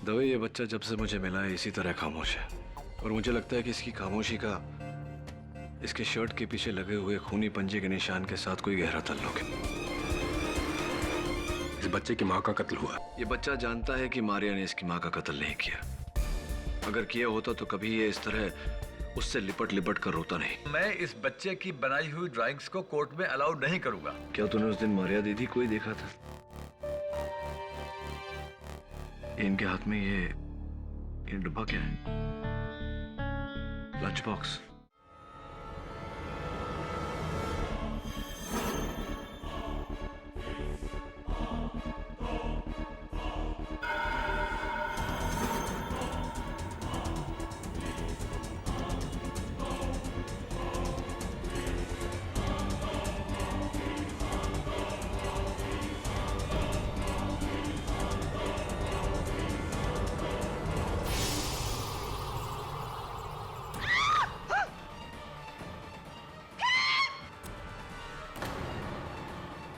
दवे, ये बच्चा जब से मुझे मिला है इसी तरह खामोश है, और मुझे लगता है कि इसकी खामोशी का इसके शर्ट के पीछे लगे हुए खूनी पंजे के निशान के साथ कोई गहरा ताल्लुक है। इस बच्चे की माँ का कत्ल हुआ। ये बच्चा जानता है कि मारिया ने इसकी माँ का कत्ल नहीं किया। अगर किया होता तो कभी ये इस तरह उससे लिपट लिपट कर रोता नहीं। मैं इस बच्चे की बनाई हुई ड्राइंग्स को कोर्ट में अलाउ नहीं करूंगा। क्या तूने उस दिन मारिया दीदी को ही देखा था? इनके हाथ में ये डब्बा क्या है? Lunch box.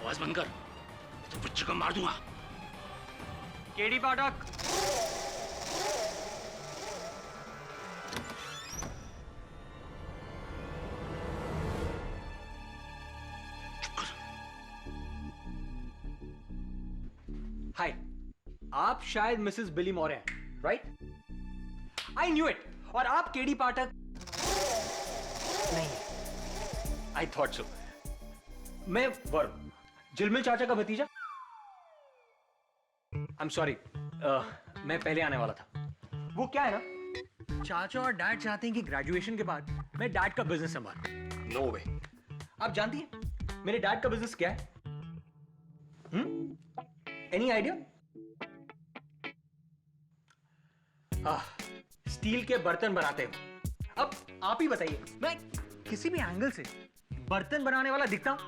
आवाज बंद कर, तो बच्चे को मार दूंगा। केडी पाठक, हाय, आप शायद मिसेस बिली मॉरे हैं, राइट? I knew it. और आप केडी पाठक नहीं, आई थॉट सो। मैं वरुण, जिलमिल चाचा का भतीजा। आई एम सॉरी, मैं पहले आने वाला था। वो क्या है ना, चाचा और डैड चाहते हैं कि ग्रेजुएशन के बाद मैं डैड का बिजनेस संभालूं। नो वे। आप जानती हैं मेरे डैड का बिजनेस क्या है? Any idea? स्टील के बर्तन बनाते हो। अब आप ही बताइए, मैं किसी भी एंगल से बर्तन बनाने वाला दिखता हूं?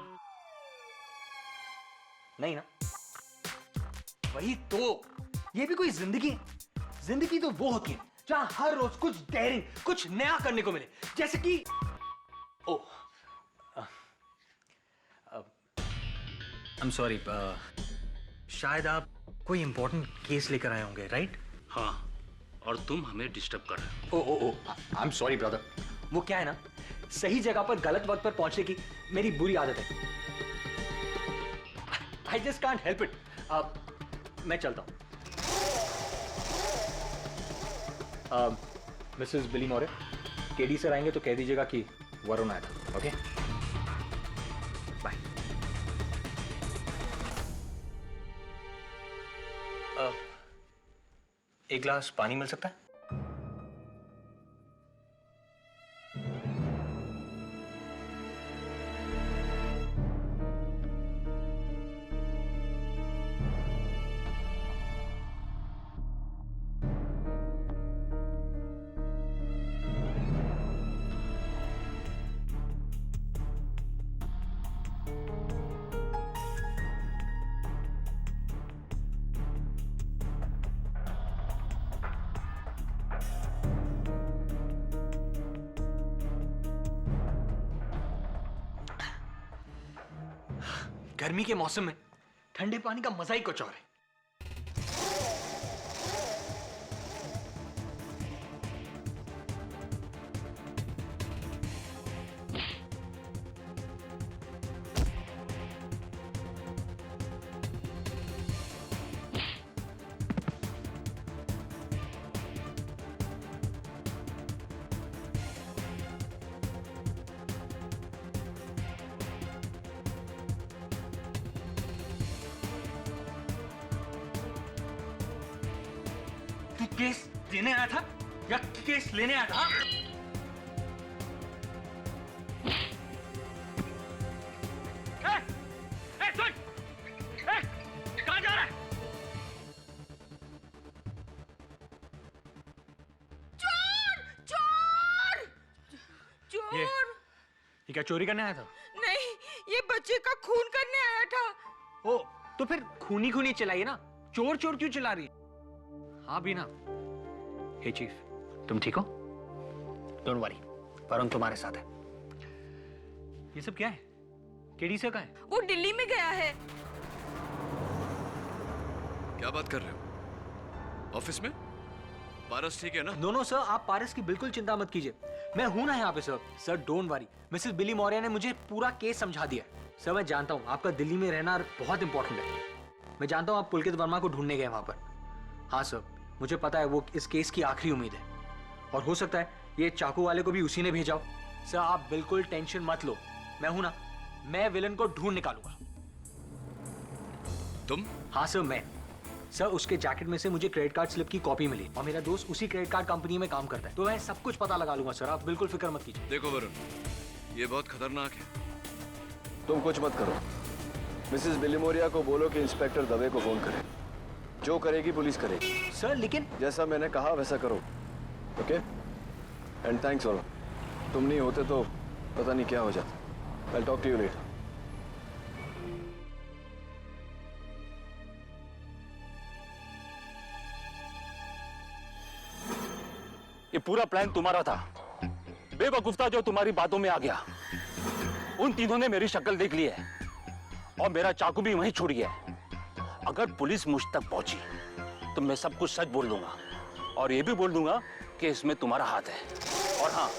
नहीं ना? वही तो, ये भी कोई जिंदगी है? जिंदगी तो वो होती है जहां हर रोज कुछ डेयरिंग, कुछ नया करने को मिले। जैसे कि आई एम सॉरी, शायद आप कोई इंपॉर्टेंट केस लेकर आए होंगे, राइट? हाँ, और तुम हमें डिस्टर्ब कर रहे हो। ओ आई एम सॉरी ब्रदर। वो क्या है ना, सही जगह पर गलत वक्त पर पहुंचने की मेरी बुरी आदत है। I just can't help it. मैं चलता हूं। मिसेस बिली मॉरे, केडी सर आएंगे तो कह दीजिएगा कि वरुण आया था। Okay, bye. एक ग्लास पानी मिल सकता है? गर्मी के मौसम में ठंडे पानी का मजा ही कुछ और है। तू केस देने आया था या केस लेने आया था? सुन! कहां जा रहा है? चोर! चोर! चोर! ये क्या चोरी करने आया था? नहीं, ये बच्चे का खून करने आया था। ओ, तो फिर खूनी खूनी चलाइए ना, चोर चोर क्यों चिल्ला रही? हाँ बीना। हे चीफ, तुम ठीक हो? डोंट वरी, वरुण तुम्हारे साथ है। ये सब क्या है? केडी से कहाँ है? वो दिल्ली में गया है। क्या बात कर रहे हो? ऑफिस में? पारस ठीक है ना? नो नो सर, आप पारस की बिल्कुल चिंता मत कीजिए, मैं हूं ना यहाँ पे sir. Sir don't worry, Mrs Billy Maurya ने मुझे पूरा केस समझा दिया। सर मैं जानता हूँ आपका दिल्ली में रहना बहुत इंपॉर्टेंट है। मैं जानता हूँ आप पुलकित वर्मा को ढूंढने गए वहां पर। हाँ सर, मुझे पता है वो इस केस की आखिरी उम्मीद है, और हो सकता है ये चाकू वाले को भी उसी ने भेजा हो। सर आप बिल्कुल टेंशन मत लो, मैं हूं ना, मैं विलन को ढूंढ निकालूंगा। तुम? हाँ सर मैं। सर उसके जैकेट में से मुझे क्रेडिट कार्ड स्लिप की कॉपी मिली, और मेरा दोस्त उसी क्रेडिट कार्ड कंपनी में काम करता है, तो मैं सब कुछ पता लगा लूंगा सर, आप बिल्कुल फिक्र मत कीजिए। देखो वरुण, ये बहुत खतरनाक है। तुम कुछ मत करो, मिसेस बिली मौर्य को बोलो कि इंस्पेक्टर दवे को फोन करे। जो करेगी पुलिस करेगी। सर लेकिन जैसा मैंने कहा वैसा करो, ओके? एंड थैंक्स वरुण, तुम नहीं होते तो पता नहीं क्या हो जाता। I'll talk to you later. ये पूरा प्लान तुम्हारा था, बेवकूफ था जो तुम्हारी बातों में आ गया। उन तीनों ने मेरी शक्ल देख ली है और मेरा चाकू भी वहीं छुड़ गया है। अगर पुलिस मुझ तक पहुंची तो मैं सब कुछ सच बोल दूंगा, और ये भी बोल दूंगा कि इसमें तुम्हारा हाथ है। और हाँ,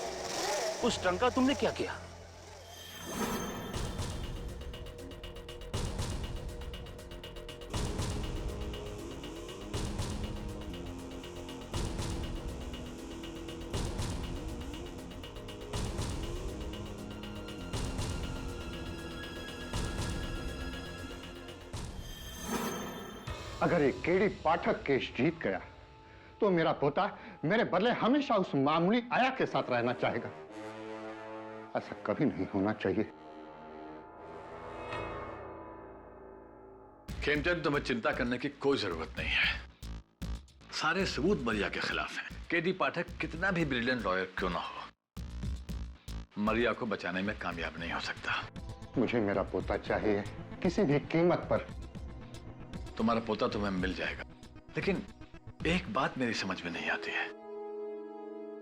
उस ट्रंक का तुमने क्या किया? अगर एक केडी पाठक केस जीत गया तो मेरा पोता मेरे बदले हमेशा उस मामूली आया के साथ रहना चाहेगा। ऐसा कभी नहीं होना चाहिए। खेमचंद, तुम्हें चिंता करने की कोई जरूरत नहीं है। सारे सबूत मरिया के खिलाफ हैं। केडी पाठक कितना भी ब्रिलियंट लॉयर क्यों ना हो, मरिया को बचाने में कामयाब नहीं हो सकता। मुझे मेरा पोता चाहिए, किसी भी कीमत पर। तुम्हारा पोता तुम्हें मिल जाएगा, लेकिन एक बात मेरी समझ में नहीं आती है,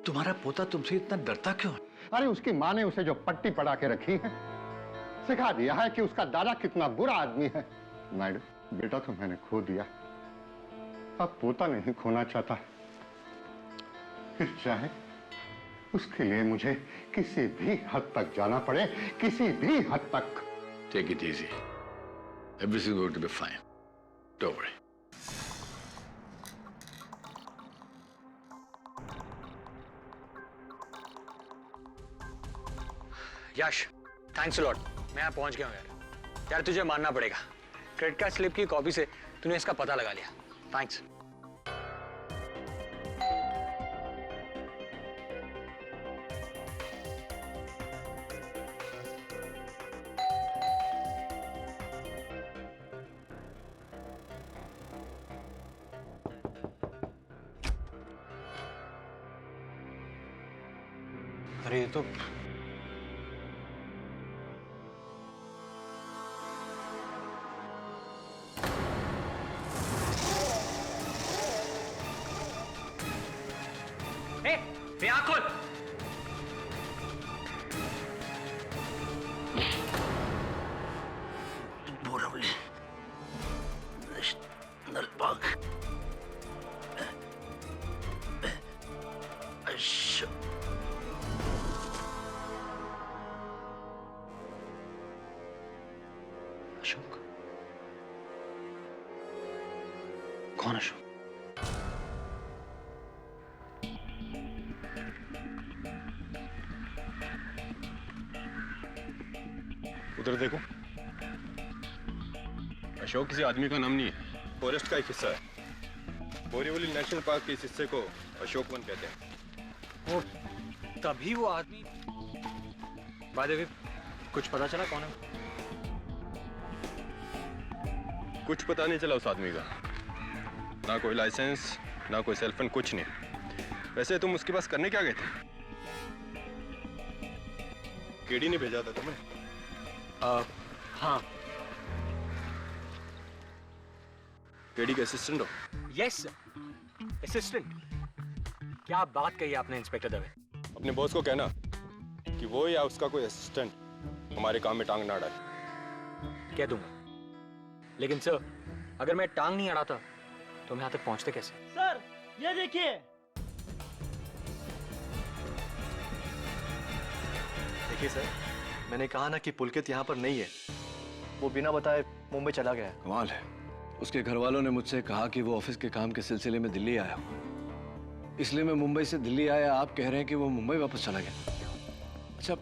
तुम्हारा पोता तुमसे इतना डरता क्यों? अरे उसकी माँ ने उसे जो पट्टी पड़ा के रखी है, सिखा दिया है कि उसका दादा कितना बुरा आदमी है। नायडू, बेटा तो मैंने खो दिया, अब पोता नहीं खोना चाहता। फिर चाहे उसके लिए मुझे किसी भी हद तक जाना पड़े, किसी भी हद तक। Take it easy, everything going to be fine, don't worry. Yes, thanks lot, मैं यहाँ पहुंच गया हूँ यार। यार तुझे मानना पड़ेगा, क्रेडिट कार्ड स्लिप की कॉपी से तूने इसका पता लगा लिया। थैंक्स। अरे ये तो आँख खोल। Borivali national park. अशोक? कौन अशोक? उधर देखो, अशोक किसी आदमी का नाम नहीं है, फॉरेस्ट का एक हिस्सा है। बोरीवली नेशनल पार्क के इस हिस्से को अशोक वन कहते हैं। वो तभी वो आदमी। बाय द वे, कुछ पता चला कौन है? कुछ पता नहीं चला उस आदमी का, ना कोई लाइसेंस, ना कोई सेल फोन, कुछ नहीं। वैसे तुम उसके पास करने क्या गए थे? केडी ने भेजा था तुम्हें? हाँ। केडी के असिस्टेंट हो? Yes assistant. क्या बात कही आपने इंस्पेक्टर दवे। अपने बॉस को कहना कि वो या उसका कोई असिस्टेंट हमारे काम में टांग ना अड़ाए। कह दूंगा, लेकिन सर अगर मैं टांग नहीं अड़ाता तो मैं यहाँ तक पहुँचते कैसे? सर ये देखिए, देखिए सर, मैंने कहा ना कि पुलकित यहाँ पर नहीं है। वो बिना बताए मुंबई चला गया है। कमाल है, उसके घर वालों ने मुझसे कहा कि वो ऑफिस के काम के सिलसिले में दिल्ली आया हुआ, इसलिए मैं मुंबई से दिल्ली आया। आप कह रहे हैं कि वो मुंबई वापस चला गया। अच्छा,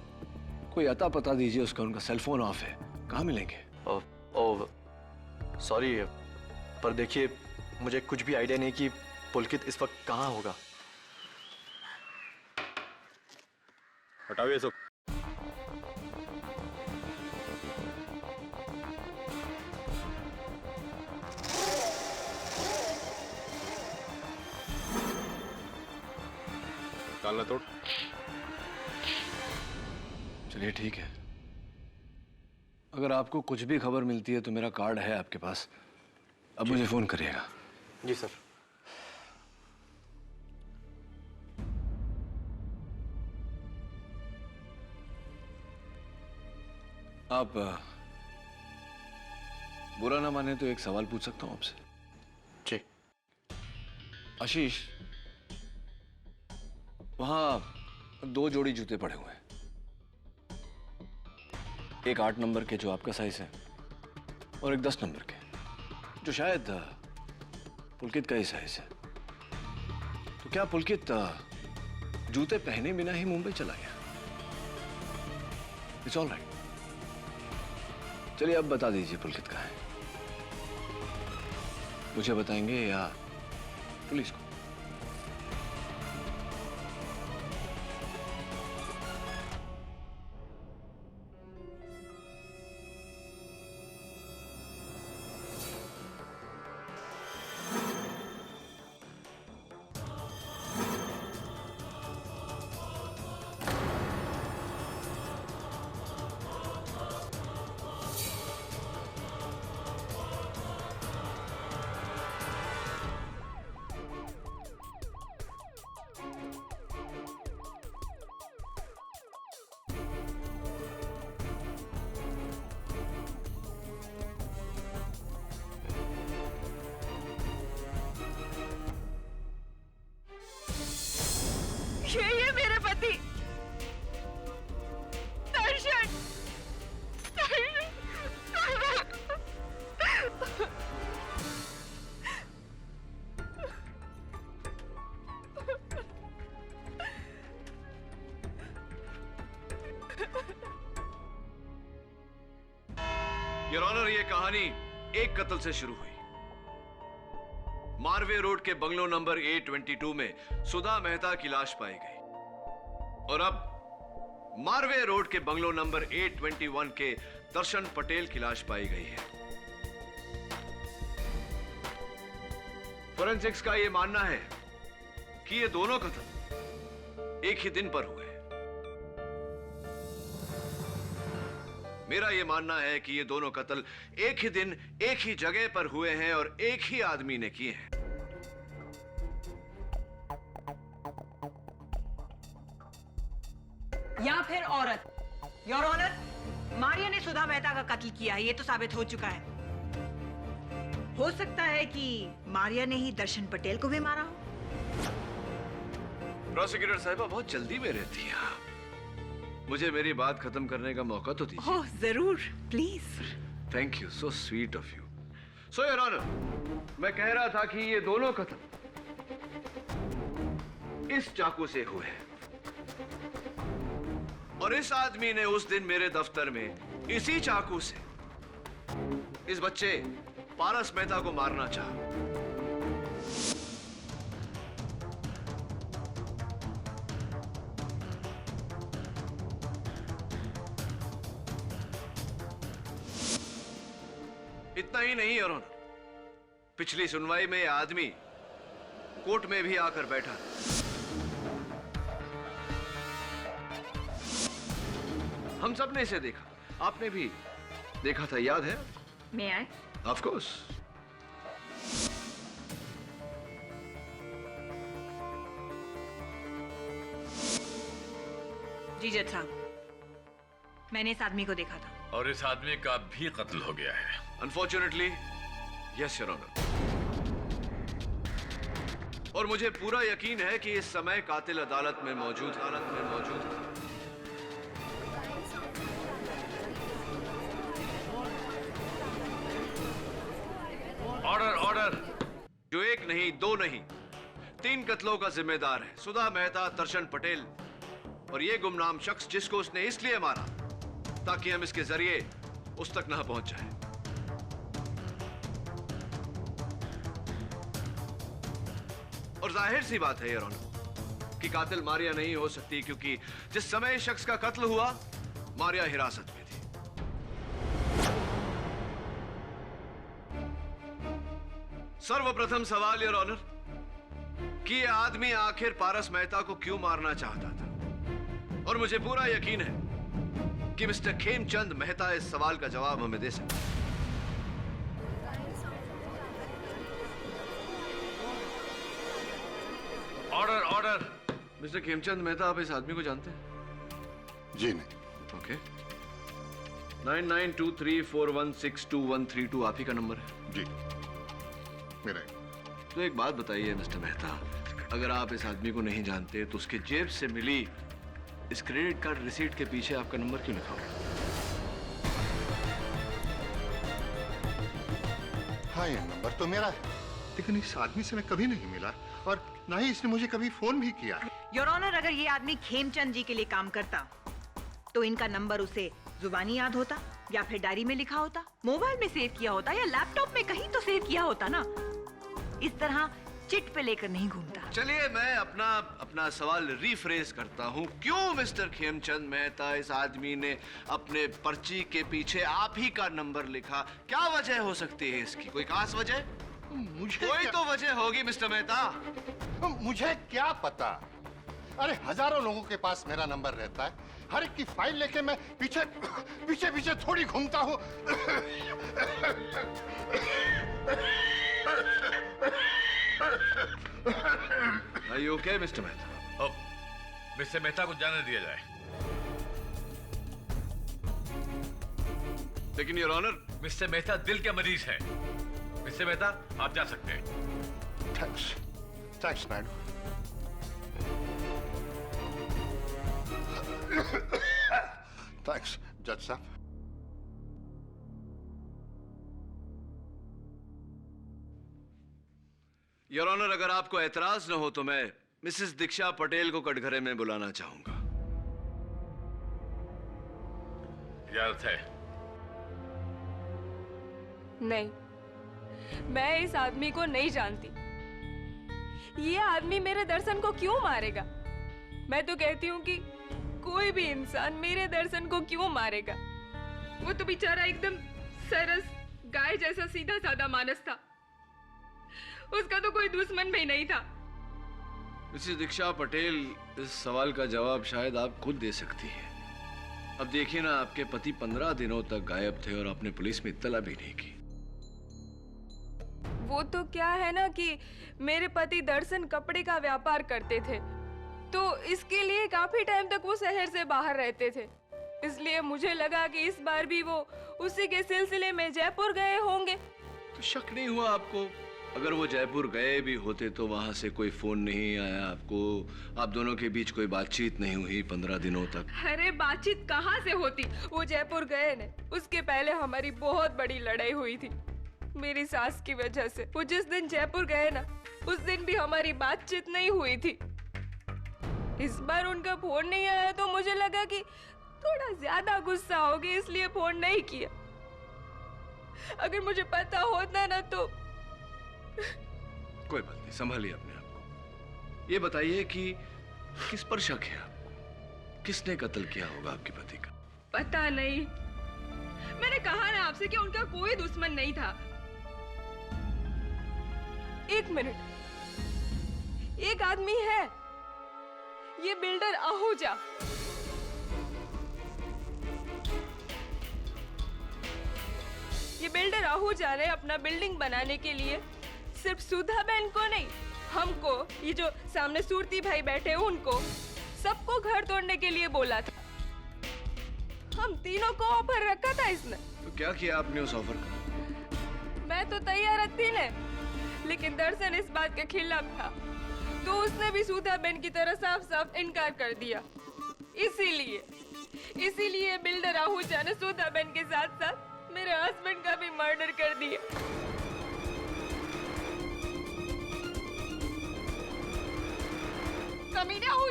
कोई अता पता दीजिए उसका। उनका सेल फोन ऑफ है, कहाँ मिलेंगे? ओह सॉरी, पर देखिए मुझे कुछ भी आइडिया नहीं कि पुलकित इस वक्त कहाँ होगा। हटाओ ये सब। ताला तोड़। चलिए ठीक है, अगर आपको कुछ भी खबर मिलती है तो मेरा कार्ड है आपके पास, अब मुझे फोन करिएगा। जी सर। आप बुरा ना माने तो एक सवाल पूछ सकता हूं आपसे? जी। आशीष, वहां 2 जोड़ी जूते पड़े हुए हैं, एक 8 नंबर के जो आपका साइज है और एक 10 नंबर के जो शायद पुलकित का ही साइज है। तो क्या पुलकित जूते पहने बिना ही मुंबई चला गया? It's all right. चलिए अब बता दीजिए पुलकित कहाँ है। मुझे बताएंगे या पुलिस को? ये मेरे पति दर्शन। योर ऑनर, ये कहानी एक कत्ल से शुरू हुई। मारवे रोड के बंगलो नंबर A22 में सुधा मेहता की लाश पाई गई और अब मारवे रोड के बंगलो नंबर A21 के दर्शन पटेल की लाश पाई गई है। फोरेंसिक्स का यह मानना है कि ये दोनों कत्ल एक ही दिन पर हुए। मेरा यह मानना है कि ये दोनों कत्ल एक ही दिन एक ही जगह पर हुए हैं और एक ही आदमी ने किए हैं। या फिर औरत। योर ऑनर, मारिया ने सुधा मेहता का कत्ल किया है, ये तो साबित हो चुका है। हो सकता है कि मारिया ने ही दर्शन पटेल को भी मारा हो। प्रोसिक्यूटर साहिबा, बहुत जल्दी में रहती हैं आप। मुझे मेरी बात खत्म करने का मौका तो दीजिए। ओह जरूर, please. Thank you, so sweet of you. So your honour, मैं कह रहा था कि ये दोनों कत्ल इस चाकू से हुए हैं और इस आदमी ने उस दिन मेरे दफ्तर में इसी चाकू से इस बच्चे पारस मेहता को मारना चाहा। इतना ही नहीं योर ऑनर, पिछली सुनवाई में यह आदमी कोर्ट में भी आकर बैठा। हम सब ने इसे देखा, आपने भी देखा था, याद है? मैं आए? Of course. जी जज साहब, मैंने इस आदमी को देखा था। और इस आदमी का भी कत्ल हो गया है। Unfortunately yes your honour. और मुझे पूरा यकीन है कि इस समय कातिल अदालत में मौजूद है। नहीं, 2 नहीं, 3 कत्लों का जिम्मेदार है। सुधा मेहता, दर्शन पटेल और ये गुमनाम शख्स जिसको उसने इसलिए मारा ताकि हम इसके जरिए उस तक ना पहुंच जाए। और जाहिर सी बात है योर ऑनर कि कातिल मारिया नहीं हो सकती, क्योंकि जिस समय इस शख्स का कत्ल हुआ मारिया हिरासत में थी। सर्वप्रथम सवाल योर ऑनर कि यह आदमी आखिर पारस मेहता को क्यों मारना चाहता था, और मुझे पूरा यकीन है कि मिस्टर खेमचंद मेहता इस सवाल का जवाब हमें दे सकते हैं। Order order. Mister Khemchand Mehta, आप इस आदमी को जानते हैं? जी नहीं। ओके। 9923416232 आप ही का नंबर है? जी मेरा। तो एक बात बताइए मिस्टर मेहता, अगर आप इस आदमी को नहीं जानते तो उसके जेब से मिली इस क्रेडिट कार्ड रिसीट के पीछे आपका नंबर क्यों लिखा हुआ? हाँ, ये नंबर तो मेरा है, लेकिन इस आदमी से मैं कभी नहीं मिला और ना ही इसने मुझे कभी फोन भी किया। योर ऑनर, अगर ये आदमी खेमचंद जी के लिए काम करता तो इनका नंबर उसे जुबानी याद होता या फिर डायरी में लिखा होता, मोबाइल में सेव किया होता या लैपटॉप में कहीं तो सेव किया होता ना। इस तरह चिट पे लेकर नहीं घूमता। चलिए मैं अपना सवाल रीफ्रेज करता हूँ। क्यों मिस्टर खेमचंद मेहता इस आदमी ने अपने पर्ची के पीछे आप ही का नंबर लिखा? क्या वजह हो सकती है इसकी? कोई खास वजह? मुझे कोई तो वजह होगी मिस्टर मेहता। मुझे क्या पता? अरे हजारों लोगों के पास मेरा नंबर रहता है, हर एक की फाइल लेके मैं पीछे पीछे पीछे थोड़ी घूमता हूँ। Are you okay, mister Mehta? अब मिस्टर मेहता को जाने दिया जाए। लेकिन योर ऑनर, मिस्टर मेहता दिल के मरीज हैं। मिस्टर मेहता, आप जा सकते हैं। Thanks, thanks madam. थैंक्स जज साहब। योर ऑनर, अगर आपको एतराज न हो तो मैं मिसेस दीक्षा पटेल को कटघरे में बुलाना चाहूंगा। इजाजत है? नहीं, मैं इस आदमी को नहीं जानती। ये आदमी मेरे दर्शन को क्यों मारेगा? मैं तो कहती हूँ कि कोई भी इंसान मेरे दर्शन को क्यों मारेगा? वो तो बेचारा एकदम सरस गाय जैसा सीधा साधा मानस था। उसका तो कोई दुश्मन भी नहीं था। मिसेस दीक्षा पटेल, इस सवाल का जवाब शायद आप खुद दे सकती हैं। अब देखिए ना, आपके पति 15 दिनों तक गायब थे और आपने पुलिस में इत्तला भी नहीं की। वो तो क्या है ना कि मेरे पति दर्शन कपड़े का व्यापार करते थे, तो इसके लिए काफी टाइम तक वो शहर से बाहर रहते थे। इसलिए मुझे लगा कि इस बार भी वो उसी के सिलसिले में जयपुर गए होंगे। तो शक नहीं हुआ आपको? अगर वो जयपुर गए भी होते तो वहां से कोई फोन नहीं आया आपको, आप दोनों के बीच कोई बातचीत नहीं हुई 15 दिनों तक? अरे बातचीत कहाँ से होती? वो जयपुर गए ने, उसके पहले हमारी बहुत बड़ी लड़ाई हुई थी मेरी सास की वजह से। वो जिस दिन जयपुर गए ना, उस दिन भी हमारी बातचीत नहीं हुई थी। इस बार उनका फोन नहीं आया तो मुझे लगा कि थोड़ा ज्यादा गुस्सा होगी, इसलिए फोन नहीं किया। अगर मुझे पता होता ना तो। कोई बात नहीं, संभालिए अपने आप को। ये बताइए कि किस पर शक है आपको? किसने कत्ल किया होगा आपके पति का? पता नहीं, मैंने कहा ना आपसे कि उनका कोई दुश्मन नहीं था। एक मिनट, एक आदमी है, ये बिल्डर आहूजा। ये बिल्डर आहूजा ने अपना बिल्डिंग बनाने के लिए सिर्फ सुधा बहन को नहीं, हमको, ये जो सामने सूरती भाई बैठे उनको, सबको घर तोड़ने के लिए बोला था। हम तीनों को ऑफर रखा था इसने। तो क्या किया आपने उस ऑफर का? मैं तो तैयार थी न, लेकिन दर्शन इस बात के खिलाफ था, तो उसने भी सुधा बहन की तरह साफ साफ इनकार कर दिया। इसीलिए बिल्डर आहूजा ने सुधा बहन के साथ साथ मेरे हस्बैंड का भी मर्डर कर दिया।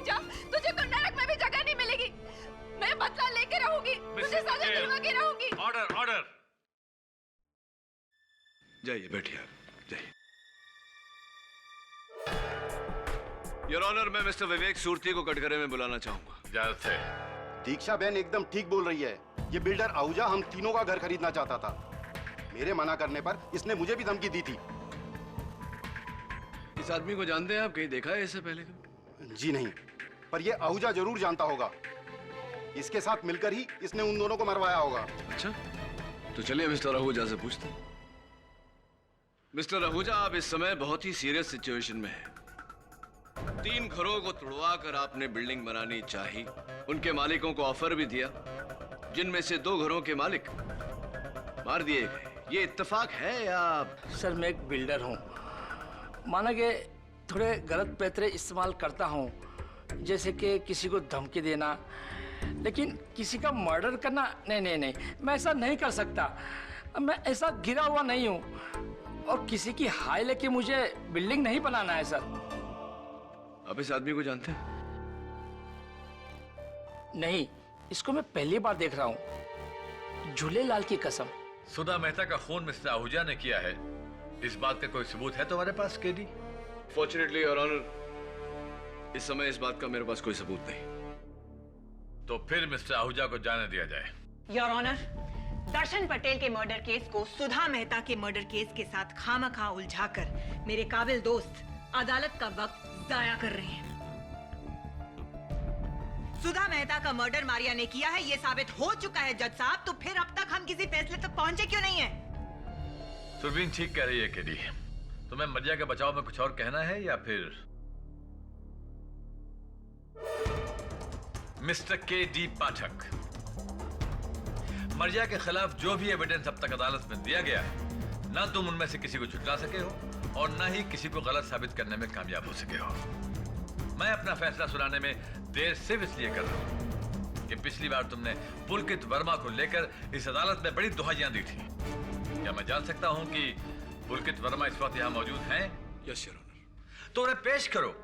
आहूजा, तुझे तो नरक में भी जगह नहीं मिलेगी। मैं बदला लेके रहूंगी, तुझे सजा दिलवा के रहूंगी। Order order. जाइए बैठिए आप, जाइए। योर ऑनर, मैं मिस्टर विवेक सूरती को कटघरे में बुलाना चाहूंगा। इजाजत है। दीक्षा बहन एकदम ठीक बोल रही है। ये बिल्डर आहूजा हम तीनों का घर खरीदना चाहता था। मेरे मना करने पर इसने मुझे भी धमकी दी थी। इस आदमी को जानते हैं आप? कहीं देखा है इससे पहले? जी नहीं, पर ये आहूजा जरूर जानता होगा। इसके साथ मिलकर ही इसने उन दोनों को मरवाया होगा। अच्छा, तो चलिए मिस्टर आहूजा से पूछते हैं। मिस्टर आहूजा, आप इस समय बहुत ही सीरियस सिचुएशन में हैं। 3 घरों को तुड़वा कर आपने बिल्डिंग बनानी चाही, उनके मालिकों को ऑफर भी दिया, जिनमें से 2 घरों के मालिक मार दिए गए। ये इत्तेफाक है या? सर, मैं एक बिल्डर हूँ। माना कि थोड़े गलत पैतरे इस्तेमाल करता हूँ, जैसे कि किसी को धमकी देना, लेकिन किसी का मर्डर करना नहीं, मैं ऐसा नहीं कर सकता। मैं ऐसा गिरा हुआ नहीं हूँ, और किसी की हाय लेके मुझे बिल्डिंग नहीं बनाना है सर। आप इस आदमी को जानते हैं? नहीं, इसको मैं पहली बार देख रहा हूँ, झूलेलाल की कसम। सुधा मेहता का खून मिस्टर आहूजा ने किया है, इस बात का कोई सबूत है तुम्हारे पास केडी? फॉर्चुनेटली योर ऑनर, इस समय इस बात का मेरे पास कोई सबूत नहीं। तो फिर मिस्टर आहूजा को जाने दिया जाए। योर ऑनर, दर्शन पटेल के मर्डर केस को सुधा मेहता के मर्डर केस के साथ खामखा उलझाकर मेरे काबिल दोस्त अदालत का वक्त जाया कर रहे हैं। सुधा मेहता का मर्डर मारिया ने किया है, यह साबित हो चुका है जज साहब। तो फिर अब तक हम किसी फैसले तक पहुंचे क्यों नहीं है? सुरवीन ठीक कह रही है केडी। तुम्हें मरिया के बचाव में कुछ और कहना है या फिर? मिस्टर केडी पाठक, मरिया के खिलाफ जो भी एविडेंस अब तक अदालत में दिया गया है, ना तुम उनमें से किसी को झुठला सके हो और ना ही किसी को गलत साबित करने में कामयाब हो सके हो। मैं अपना फैसला सुनाने में देर सिर्फ इसलिए कर रहा हूं कि पिछली बार तुमने पुलकित वर्मा को लेकर इस अदालत में बड़ी दुहाइयां दी थी। क्या मैं जान सकता हूं कि पुलकित वर्मा इस वक्त यहां मौजूद हैं? Yes your honour. तो उन्हें पेश करो।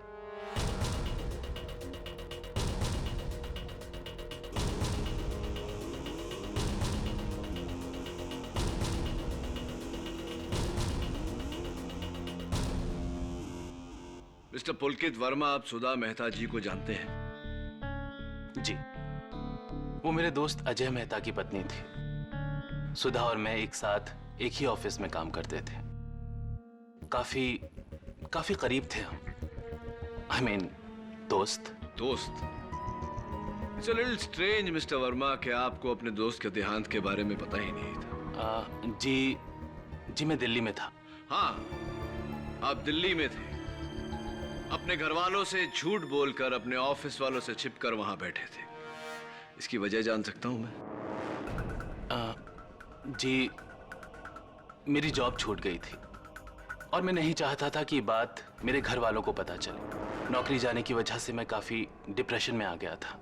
मिस्टर पुलकित वर्मा, आप सुधा मेहता जी को जानते हैं? जी, वो मेरे दोस्त अजय मेहता की पत्नी थी। सुधा और मैं एक साथ एक ही ऑफिस में काम करते थे। काफी करीब थे हम। I mean, दोस्त। It's a little strange, mister Verma, कि आपको अपने दोस्त के देहांत के बारे में पता ही नहीं था। जी मैं दिल्ली में था। हाँ, आप दिल्ली में थे। अपने घर वालों से झूठ बोलकर, अपने ऑफिस वालों से छिपकर वहां बैठे थे। इसकी वजह जान सकता हूं मैं? जी, मेरी जॉब छूट गई थी और मैं नहीं चाहता था कि बात मेरे घर वालों को पता चले। नौकरी जाने की वजह से मैं काफी डिप्रेशन में आ गया था।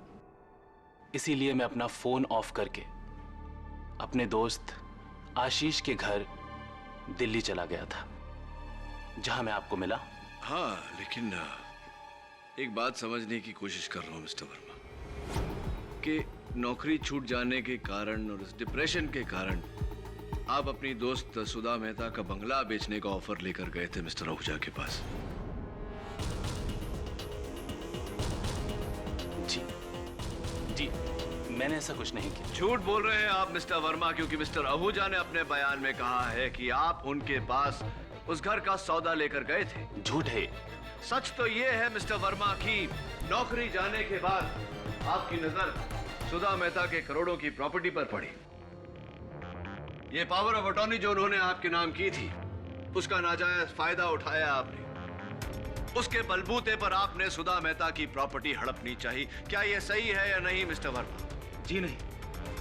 इसीलिए मैं अपना फोन ऑफ करके अपने दोस्त आशीष के घर दिल्ली चला गया था, जहां मैं आपको मिला। हाँ, लेकिन एक बात समझने की कोशिश कर रहा हूं मिस्टर वर्मा, कि नौकरी छूट जाने के कारण और इस डिप्रेशन के कारण आप अपनी दोस्त सुधा मेहता का बंगला बेचने का ऑफर लेकर गए थे मिस्टर आहूजा के पास। जी, मैंने ऐसा कुछ नहीं किया। झूठ बोल रहे हैं आप मिस्टर वर्मा, क्योंकि मिस्टर आहूजा ने अपने बयान में कहा है कि आप उनके पास उस घर का सौदा लेकर गए थे। झूठ है। सच तो ये है मिस्टर वर्मा कि नौकरी जाने के बाद आपकी नजर सुधा मेहता के करोड़ों की प्रॉपर्टी पर पड़ी। ये पावर ऑफ अटॉर्नी जो उन्होंने आपके नाम की थी, उसका नाजायज फायदा उठाया आपने। उसके बलबूते पर आपने सुधा मेहता की प्रॉपर्टी हड़पनी चाहिए। क्या यह सही है या नहीं मिस्टर वर्मा? जी नहीं,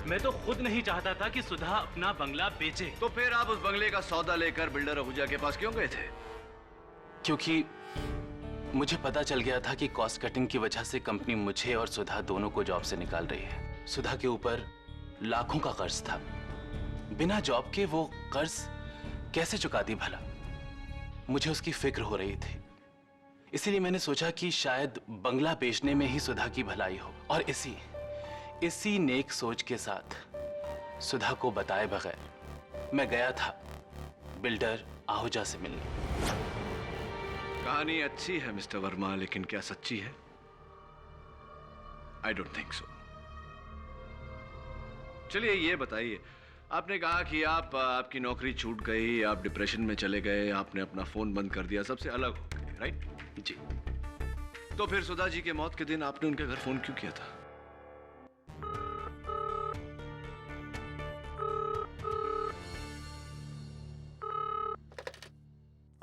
मैं तो खुद नहीं चाहता था कि सुधा अपना बंगला बेचे। तो फिर आप उस बंगले का सौदा लेकर बिल्डर आहूजा के पास क्यों गए थे? क्योंकि मुझे पता चल गया था कि कॉस्ट कटिंग की वजह से कंपनी मुझे और सुधा दोनों को जॉब से निकाल रही है। सुधा के ऊपर लाखों का कर्ज था। बिना जॉब के वो कर्ज कैसे चुका दी भला? मुझे उसकी फिक्र हो रही थी। इसीलिए मैंने सोचा कि शायद बंगला बेचने में ही सुधा की भलाई हो, और इसी नेक सोच के साथ सुधा को बताए बगैर मैं गया था बिल्डर आहूजा से मिलने। कहानी अच्छी है मिस्टर वर्मा, लेकिन क्या सच्ची है? I don't think so. चलिए ये बताइए, आपने कहा कि आपकी नौकरी छूट गई, आप डिप्रेशन में चले गए, आपने अपना फोन बंद कर दिया, सबसे अलग हो गए, राइट? जी। तो फिर सुधा जी के मौत के दिन आपने उनके घर फोन क्यों किया था?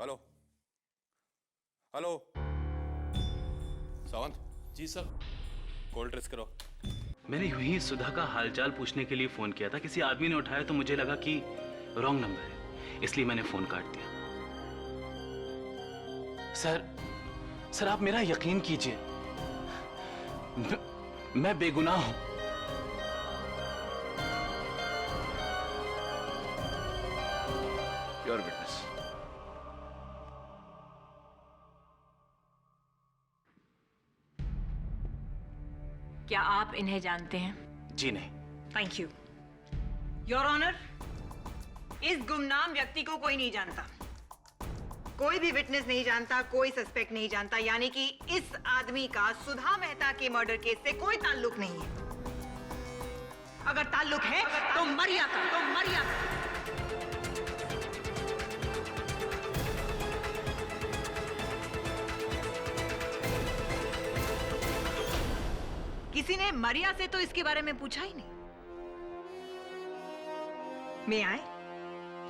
Hello hello, Sawant. जी सर। कॉल ट्रेस करो। मैंने यूं ही सुधा का हालचाल पूछने के लिए फोन किया था, किसी आदमी ने उठाया तो मुझे लगा कि रॉन्ग नंबर है, इसलिए मैंने फोन काट दिया। सर आप मेरा यकीन कीजिए, मैं बेगुनाह हूं। Your witness. क्या आप इन्हें जानते हैं? जी नहीं। Thank you your honour. इस गुमनाम व्यक्ति को कोई नहीं जानता, कोई भी विटनेस नहीं जानता, कोई सस्पेक्ट नहीं जानता, यानी कि इस आदमी का सुधा मेहता के मर्डर केस से कोई ताल्लुक नहीं है। अगर ताल्लुक है तो मरिया का। किसी ने मरिया से तो इसके बारे में पूछा ही नहीं। मैं आए?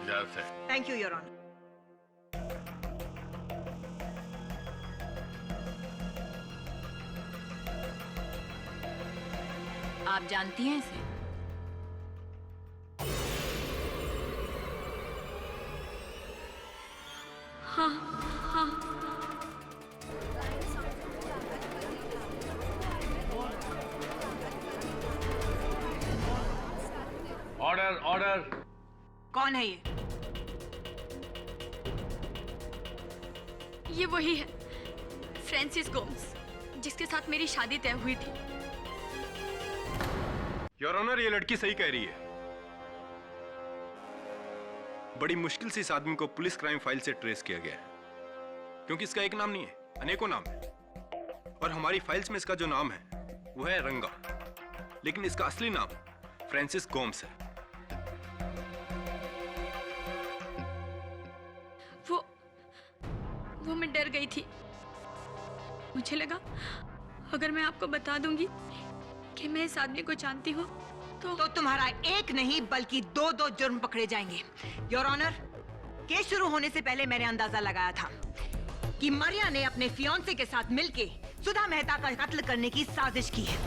इजाजत है। Thank you your honour. आप जानती हैं इसे? हाँ। ऑर्डर। कौन है ये वही है, फ्रांसिस गोम्स, जिसके साथ मेरी शादी तय हुई थी। योर ऑनर, ये लड़की सही कह रही है। बड़ी मुश्किल से इस आदमी को पुलिस क्राइम फाइल से ट्रेस किया गया है, क्योंकि इसका एक नाम नहीं है, अनेकों नाम है। और हमारी फाइल्स में इसका जो नाम है वो है रंगा, लेकिन इसका असली नाम फ्रांसिस गोम्स है। वो मैं डर गई थी। मुझे लगा अगर मैं आपको बता दूंगी कि मैं इस आदमी को जानती हूँ तो तुम्हारा एक नहीं बल्कि दो जुर्म पकड़े जाएंगे। योर ऑनर, केस शुरू होने से पहले मैंने अंदाजा लगाया था कि मरिया ने अपने फियांसे के साथ मिलके सुधा मेहता का कत्ल करने की साजिश की है।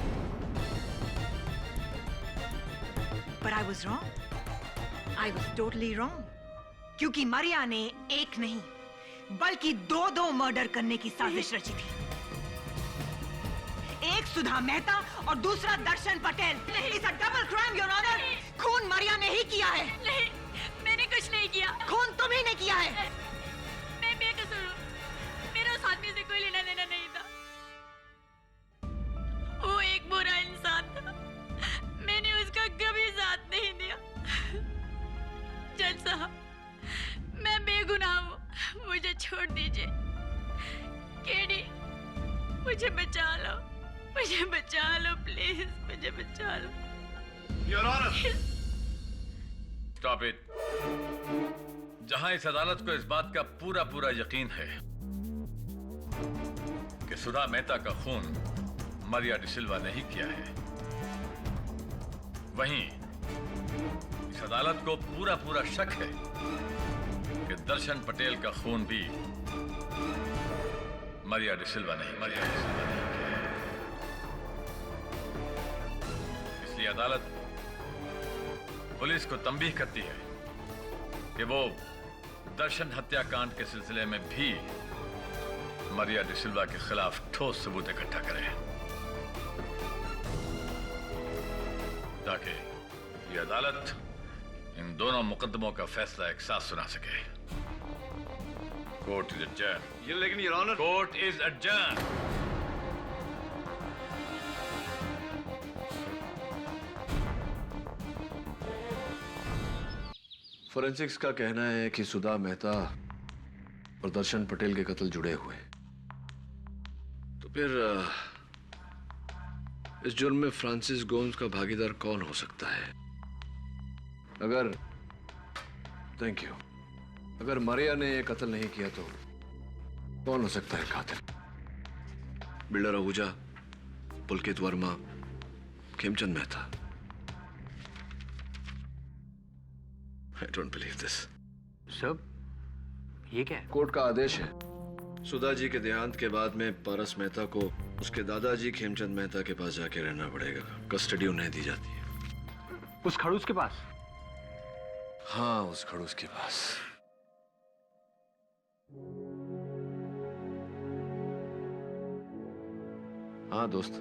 But I was wrong. I was totally wrong. क्योंकि मरिया ने एक नहीं बल्कि दो मर्डर करने की साजिश रची थी। एक सुधा मेहता और दूसरा दर्शन Patel. It's a double crime, Your Honor. खून मरिया ने ही किया है। नहीं, मैंने कुछ नहीं किया। खून तुम्ही ने किया है। मैं बेकसूर हूँ। मेरा उस आदमी से कोई लेना देना नहीं था। वो एक बुरा इंसान था। मैंने उसका कभी साथ नहीं दिया। जज साहब, मैं बेगुनाह हूँ, मुझे छोड़ दीजिए। केडी, मुझे बचा लो, प्लीज, मुझे बचा लो। Your honour, stop it. जहां इस अदालत को इस बात का पूरा यकीन है कि सुधा मेहता का खून मरिया डिसिल्वा ने ही किया है, वहीं इस अदालत को पूरा शक है कि दर्शन पटेल का खून भी मरिया डिसिल्वा ने किया है। इसलिए अदालत पुलिस को तंबीह करती है कि वो दर्शन हत्याकांड के सिलसिले में भी मरिया डिसिल्वा के खिलाफ ठोस सबूत इकट्ठा करे, ताकि ये अदालत इन दोनों मुकदमों का फैसला एक साथ सुना सके। Court is adjourn. ये लेकिन your honour, court is adjourn. Forensics का कहना है कि सुधा मेहता और दर्शन पटेल के कत्ल जुड़े हुए हैं। तो फिर इस जुर्म में फ्रांसिस गोम्स का भागीदार कौन हो सकता है? थैंक यू, अगर मारिया ने यह कत्ल नहीं किया तो कौन हो सकता है कातिल? Builder Ahuja, Pulkit Verma, Khemchand Mehta. I don't believe this. Sir, ये क्या है? कोर्ट का आदेश है, सुधा जी के देहांत के बाद में पारस मेहता को उसके दादाजी खेमचंद मेहता के पास जाके रहना पड़ेगा। कस्टडी उन्हें दी जाती है। उस खड़ूस के पास? हाँ, उस खड़ूस के पास। हाँ दोस्त,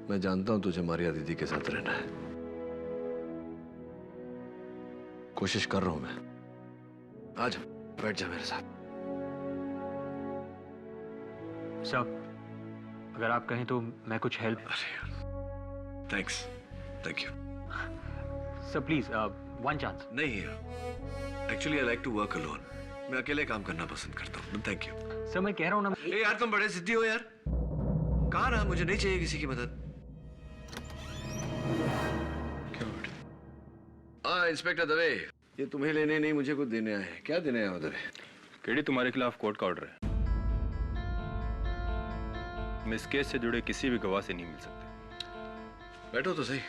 मैं जानता हूं तुझे मारिया दीदी के साथ रहना है। कोशिश कर रहा हूं मैं। आजा, बैठ जा मेरे साथ। सर, अगर आप कहें तो मैं कुछ help. Thanks, thank you. Sir please, one chance. नहीं, actually I like to work alone. मैं अकेले काम करना पसंद करता हूँ। Thank you. सर मैं कह रहा हूँ ना। ए यार, तुम बड़े जिद्दी हो यार। कहा ना, मुझे नहीं चाहिए किसी की मदद। हाँ इंस्पेक्टर दवे, ये तुम्हें लेने नहीं मुझे कुछ देने आए हैं। क्या देने आए हो दवे? केडी, तुम्हारे खिलाफ कोर्ट का ऑर्डर है। तुम इस केस से जुड़े किसी भी गवाह से नहीं मिल सकते। बैठो तो सही।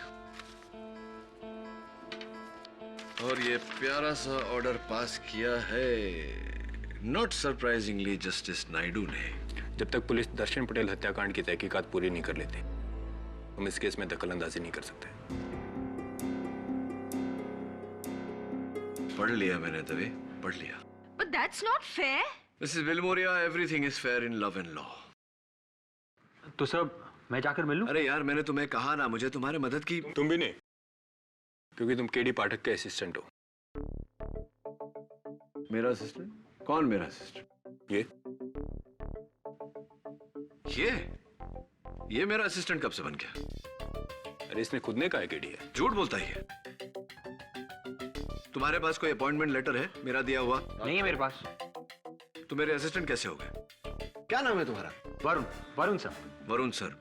और ये प्यारा सा ऑर्डर पास किया है नॉट सरप्राइजिंगली जस्टिस नायडू ने। जब तक पुलिस दर्शन पटेल हत्याकांड की तहकीकात पूरी नहीं कर लेती, हम इस केस में दखलंदाजी नहीं कर सकते। पढ़ लिया मैंने दवे, पढ़ लिया। But that's not fair. Mrs. Vilmoria, everything is fair in love and law. तो सर मैं जाकर मिल लूं? अरे यार, मैंने तुम्हें कहा ना, मुझे तुम्हारे मदद की। तुम भी नहीं, क्योंकि तुम केडी पाठक के असिस्टेंट हो। मेरा असिस्टेंट? कौन मेरा असिस्टेंट? ये मेरा असिस्टेंट कब से बन गया? अरे इसने खुद ने कहा है केडी है। झूठ बोलता ही है। तुम्हारे पास कोई अपॉइंटमेंट लेटर है मेरा दिया हुआ? नहीं है मेरे पास। तो मेरे असिस्टेंट कैसे हो गए? क्या नाम है तुम्हारा? Varun. Varun sir. Varun sir.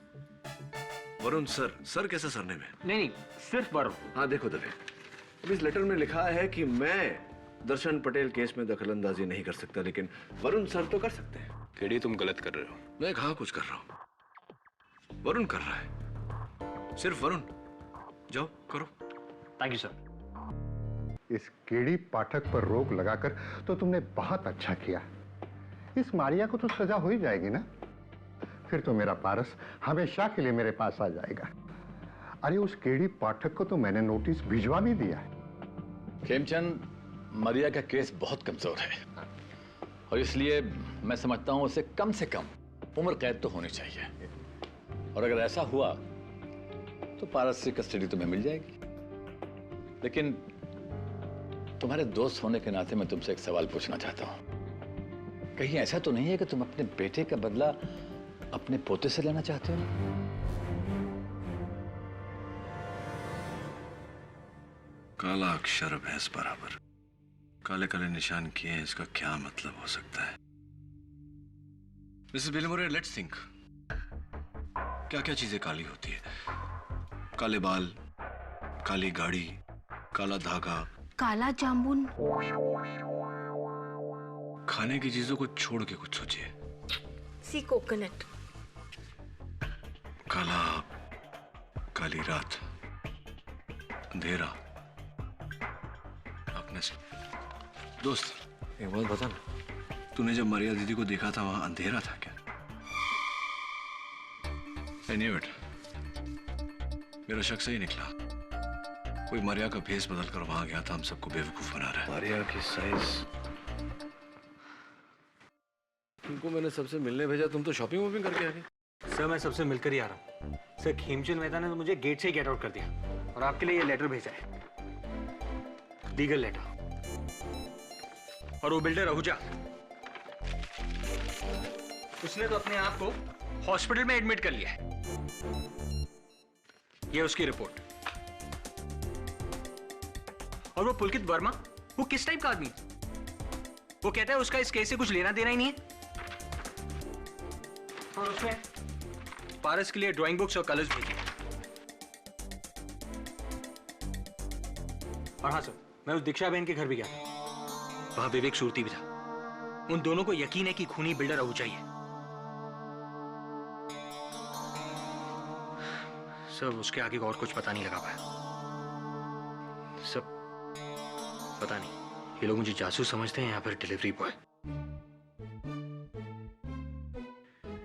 Varun sir. Sir कैसे सरनेम है? नहीं, सिर्फ वरुण। हाँ देखो दवे, अब इस लेटर में लिखा है कि मैं दर्शन पटेल केस में दखलंदाजी नहीं कर सकता, लेकिन वरुण सर तो कर सकते हैं। केडी, तुम गलत कर रहे हो। मैं कहाँ कुछ कर रहा हूँ, वरुण कर रहा है। सिर्फ वरुण। जाओ करो। Thank you sir. इस केडी पाठक पर रोक लगाकर तो तुमने बहुत अच्छा किया। इस मारिया को तो सजा हो ही जाएगी ना। फिर तो मेरा पारस हमेशा के लिए मेरे पास आ जाएगा। अरे उस केडी पाठक को तो मैंने नोटिस भिजवा भी दिया है। खेमचंद, मरिया का केस बहुत कमजोर है और इसलिए मैं समझता हूं उसे कम से कम उम्र कैद तो होनी चाहिए। और अगर ऐसा हुआ तो पारस से कस्टडी तुम्हें मिल जाएगी। लेकिन तुम्हारे दोस्त होने के नाते मैं तुमसे एक सवाल पूछना चाहता हूं। कहीं ऐसा तो नहीं है कि तुम अपने बेटे का बदला अपने पोते से लेना चाहते हो? काला अक्षर भैंस बराबर, काले काले निशान किए हैं, इसका क्या मतलब हो सकता है? Mrs Wilmoria, let's think. क्या क्या चीजें काली होती है? काले बाल, काली गाड़ी, काला धागा, काला जामुन। खाने की चीजों को छोड़ के कुछ सोचिए। सी कोकोनट। काला, काली रात, अंधेरा। अपने दोस्त एक बात बता ना, तूने जब मारिया दीदी को देखा था वहां अंधेरा था क्या? I knew it. मेरा शक सही निकला। कोई मारिया का भेस बदल कर वहां गया था, हम सबको बेवकूफ बना रहा है। मारिया की साइज। तुमको मैंने सबसे मिलने भेजा, तुम तो शॉपिंग वॉपिंग करके आ गए। सर मैं सबसे मिलकर ही आ रहा हूँ। सर खेमचंद मेहता ने तो मुझे गेट से ही गेट आउट कर दिया और आपके लिए ये लेटर भेजा है, लीगल लेटर। और वो बिल्डर आहूजा उसने तो अपने आप को हॉस्पिटल में एडमिट कर लिया है। ये उसकी रिपोर्ट। और वो पुलकित वर्मा, वो किस टाइप का आदमी है? वो कहता है उसका इस केस से कुछ लेना देना ही नहीं है। और उसने पारस के लिए ड्राइंग बुक्स और कलर्स भेजे। और हाँ सर, मैं उस दीक्षा बहन के घर भी गया था। वहां विवेक सूरती भी था। उन दोनों को यकीन है कि खूनी बिल्डर आहूजा ही है। सब उसके आगे और कुछ पता नहीं लगा पाया। सब पता नहीं, ये लोग मुझे जासूस समझते हैं या फिर डिलीवरी बॉय।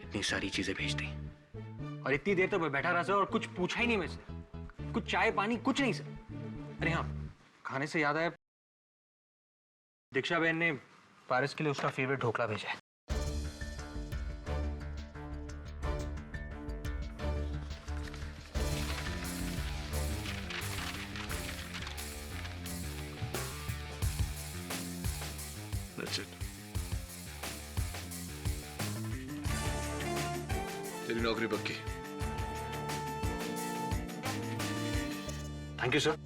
इतनी सारी चीजें भेज दी और इतनी देर तक मैं बैठा रहा सर और कुछ पूछा ही नहीं मुझसे। कुछ चाय पानी कुछ नहीं सर। अरे हाँ, खाने से याद आया, दीक्षा बहन ने पारस के लिए उसका फेवरेट ढोकला भेजा है। That's it. तेरी नौकरी पक्की। Thank you sir.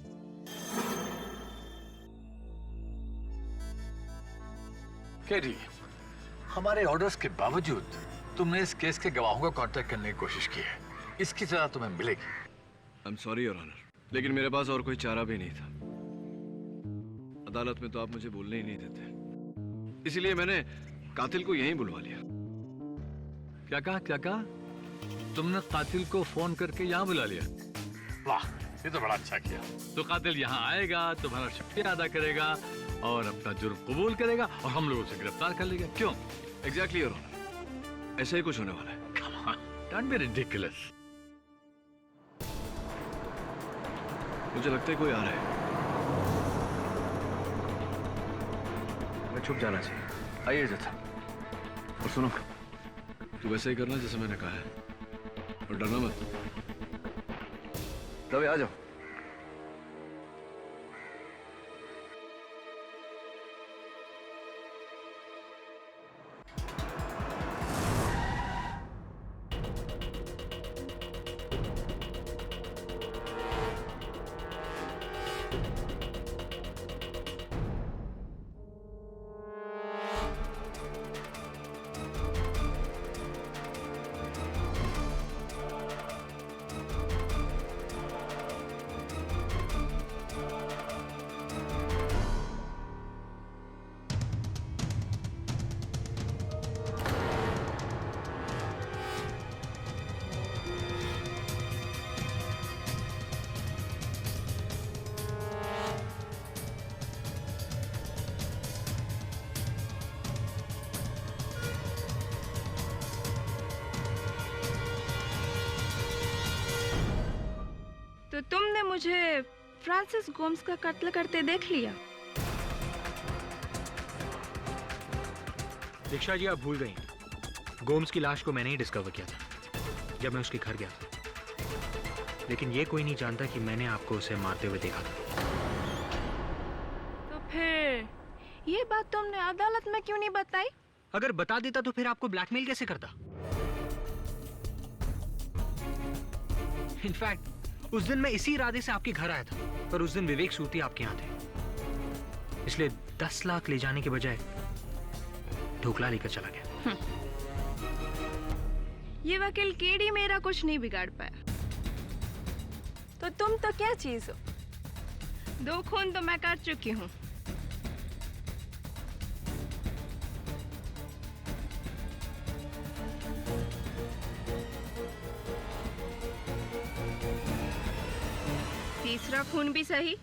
केडी, हमारे ऑर्डर्स के बावजूद तुमने इस केस के गवाहों को कांटेक्ट करने की कोशिश की है। इसकी सजा तुम्हें मिलेगी। I'm sorry, Your Honor, लेकिन मेरे पास और कोई चारा भी नहीं था। अदालत में तो आप मुझे बोलने ही नहीं देते, इसीलिए मैंने कातिल को यहीं बुलवा लिया। क्या कहा, क्या कहा? तुमने कातिल को फोन करके यहाँ बुला लिया? वाह, ये तो बड़ा अच्छा किया। तो कातिल यहाँ आएगा, तुम्हारा शुक्रिया अदा करेगा और अपना जुर्म कबूल करेगा और हम लोग उसे गिरफ्तार कर लेंगे। क्यों? Exactly, Your Honor, ऐसा ही कुछ होने वाला है। Come on, don't be ridiculous. मुझे लगता है कोई आ रहा है। मैं छुप जाना चाहिए। आइए जथा। और सुनो, तू वैसे ही करना जैसे मैंने कहा है और डरना मत। तभी आ जाओ। तो तुमने मुझे फ्रांसिस गोम्स का कत्ल करते देख लिया? दीक्षा जी, आप भूल गई, गोम्स की लाश को मैंने ही डिस्कवर किया था जब मैं उसके घर गया था। लेकिन ये कोई नहीं जानता कि मैंने आपको उसे मारते हुए देखा था। तो फिर ये बात तुमने अदालत में क्यों नहीं बताई? अगर बता देता तो फिर आपको ब्लैकमेल कैसे करता? इनफैक्ट उस दिन मैं इसी इरादे से आपके घर आया था, पर उस दिन विवेक सूती आपके यहाँ थे, इसलिए 10 लाख ले जाने के बजाय ढोकला लेकर चला गया। ये वकील केडी मेरा कुछ नहीं बिगाड़ पाया। तो तुम तो क्या चीज हो? 2 खून तो मैं कर चुकी हूँ। तीसरा खून भी सही।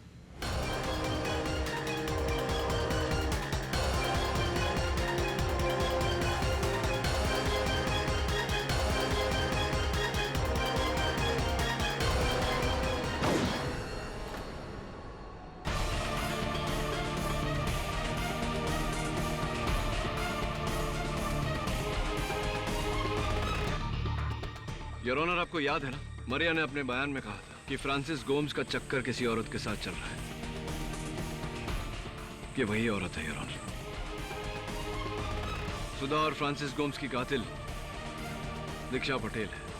योर ऑनर, आपको याद है ना, मरिया ने अपने बयान में कहा था कि फ्रांसिस गोम्स का चक्कर किसी औरत के साथ चल रहा है। ये वही औरत है योर ऑनर। सुधा और फ्रांसिस गोम्स की कातिल दीक्षा पटेल है।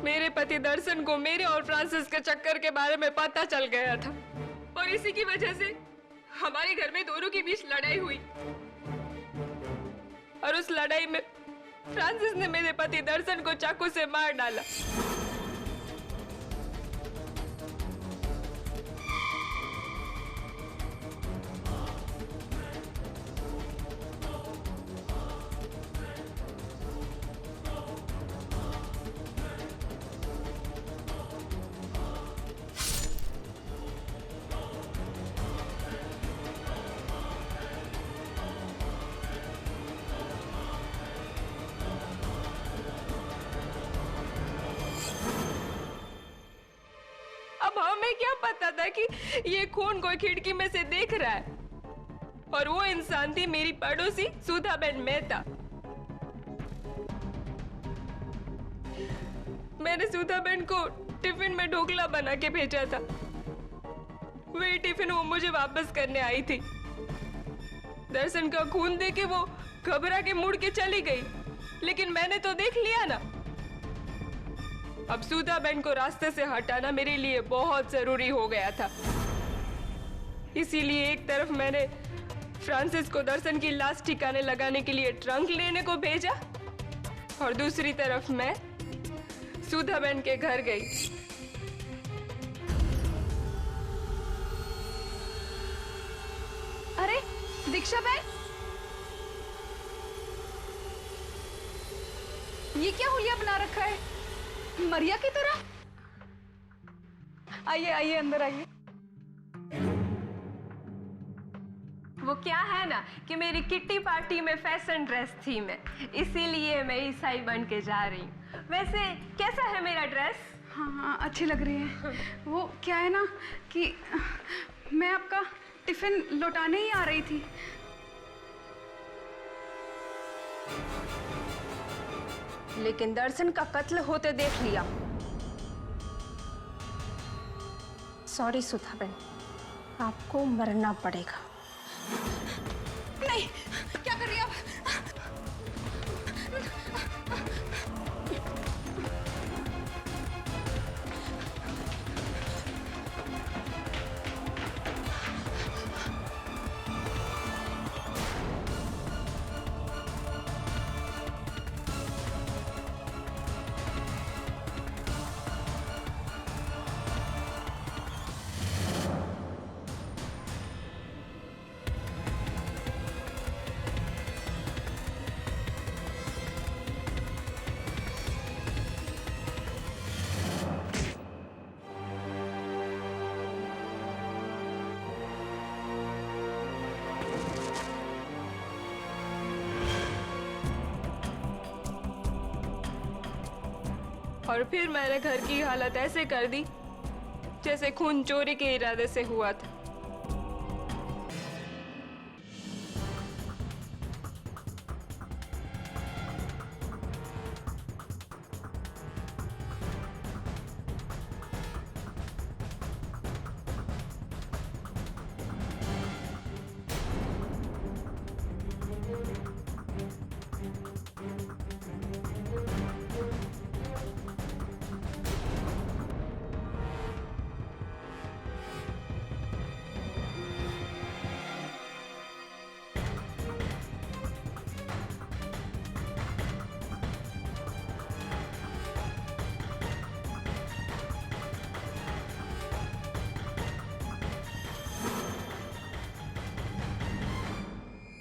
मेरे पति दर्शन को मेरे और फ्रांसिस के चक्कर के बारे में पता चल गया था और इसी की वजह से हमारे घर में दोनों के बीच लड़ाई हुई और उस लड़ाई में फ्रांसिस ने मेरे पति दर्शन को चाकू से मार डाला। अब हमें क्या पता था कि ये खून कोई खिड़की में से देख रहा है और वो इंसान थी मेरी पड़ोसी सुधाबेन मेहता। मैंने सुधाबेन को टिफिन में ढोकला बना के भेजा था। वही टिफिन वो मुझे वापस करने आई थी। दर्शन का खून देख के वो घबरा के मुड़ के चली गई, लेकिन मैंने तो देख लिया ना। अब सुधाबेन को रास्ते से हटाना मेरे लिए बहुत जरूरी हो गया था। इसीलिए एक तरफ मैंने फ्रांसिस को दर्शन की लाश ठिकाने लगाने के लिए ट्रंक लेने को भेजा और दूसरी तरफ मैं सुधाबेन के घर गई। अरे दीक्षा बहन, ये क्या हुलिया बना रखा है, मरिया की तरह? आइए आइए अंदर आइए। वो क्या है ना कि मेरी किट्टी पार्टी में फैशन ड्रेस थी मैं, इसीलिए मैं ईसाई बन के जा रही हूँ। वैसे कैसा है मेरा ड्रेस? हाँ हाँ अच्छी लग रही है। वो क्या है ना कि मैं आपका टिफिन लौटाने ही आ रही थी। लेकिन दर्शन का कत्ल होते देख लिया। सॉरी सुधाबेन, आपको मरना पड़ेगा। नहीं, क्या कर रही हो आप? और फिर मैंने घर की हालत ऐसे कर दी जैसे खून चोरी के इरादे से हुआ था।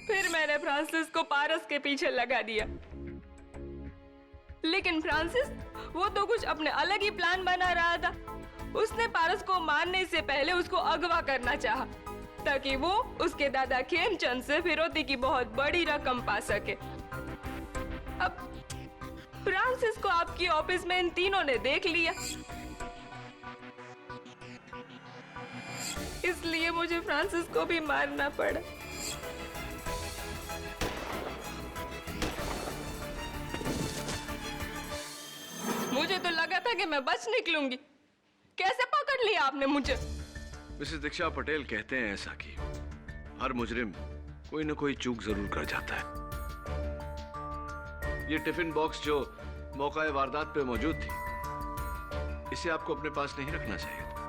फिर मैंने फ्रांसिस को पारस के पीछे लगा दिया, लेकिन फ्रांसिस वो तो कुछ अपने अलग ही प्लान बना रहा था। उसने पारस को मारने से पहले उसको अगवा करना चाहा, ताकि वो उसके दादा खेमचंद से फिरौती की बहुत बड़ी रकम पा सके। अब फ्रांसिस को आपकी ऑफिस में इन तीनों ने देख लिया, इसलिए मुझे फ्रांसिस को भी मारना पड़ा। मुझे तो लगा था कि मैं बच निकलूंगी, कैसे पकड़ लिया आपने मुझे? मिसेस दीक्षा पटेल कहते हैं ऐसा कि हर मुजरिम कोई न कोई चूक जरूर कर जाता है। ये टिफिन बॉक्स जो मौका वारदात पे मौजूद थी, इसे आपको अपने पास नहीं रखना चाहिए था,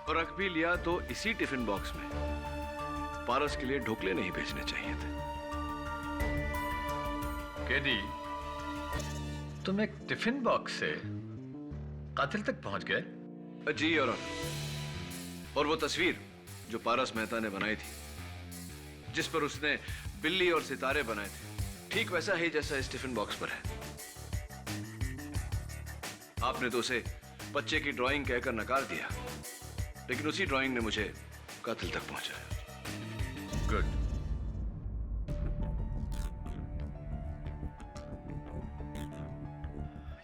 और रख भी लिया तो इसी टिफिन बॉक्स में पारस के लिए ढोकले नहीं भेजने चाहिए थे। केडी, तुम एक टिफिन बॉक्स से कातिल तक पहुंच गए? जी योर ऑनर। और वो तस्वीर जो पारस मेहता ने बनाई थी, जिस पर उसने बिल्ली और सितारे बनाए थे, ठीक वैसा ही जैसा इस टिफिन बॉक्स पर है। आपने तो उसे बच्चे की ड्राइंग कहकर नकार दिया, लेकिन उसी ड्राइंग ने मुझे कातिल तक पहुंचाया। गुड।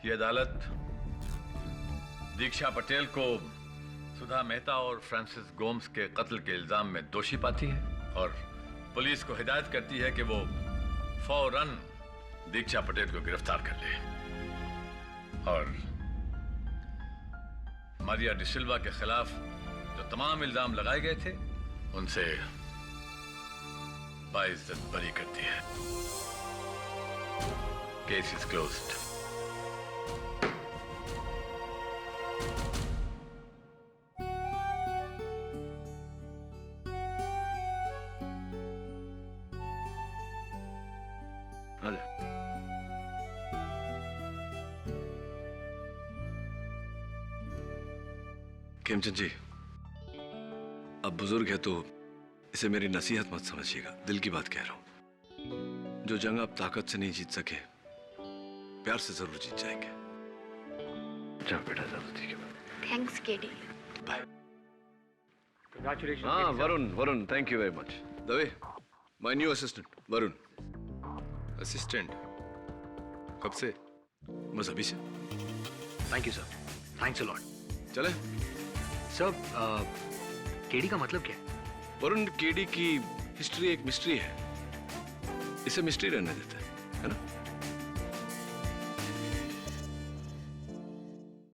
ये अदालत दीक्षा पटेल को सुधा मेहता और फ्रांसिस गोम्स के कत्ल के इल्जाम में दोषी पाती है और पुलिस को हिदायत करती है कि वो फौरन दीक्षा पटेल को गिरफ्तार कर ले और मारिया डिसिल्वा के खिलाफ जो तमाम इल्जाम लगाए गए थे उनसे बाइज्जत बरी करती है। Case is closed. Khemchand ji, अब बुजुर्ग है तो इसे मेरी नसीहत मत समझिएगा, दिल की बात कह रहा हूं। जो जंग आप ताकत से नहीं जीत सके, प्यार से जरूर जीत जाएंगे। जाओ बेटा, जाओ। ठीक है, थैंक्स केडी। बाय। Congratulations. हाँ Varun, thank you very much. Dave, my new assistant Varun. Assistant? कब से? बस अभी से। Thank you sir, thanks a lot. चले सर, केडी का मतलब क्या है? वरुण, केडी की हिस्ट्री एक मिस्ट्री है, इसे मिस्ट्री रहने देते हैं, है ना?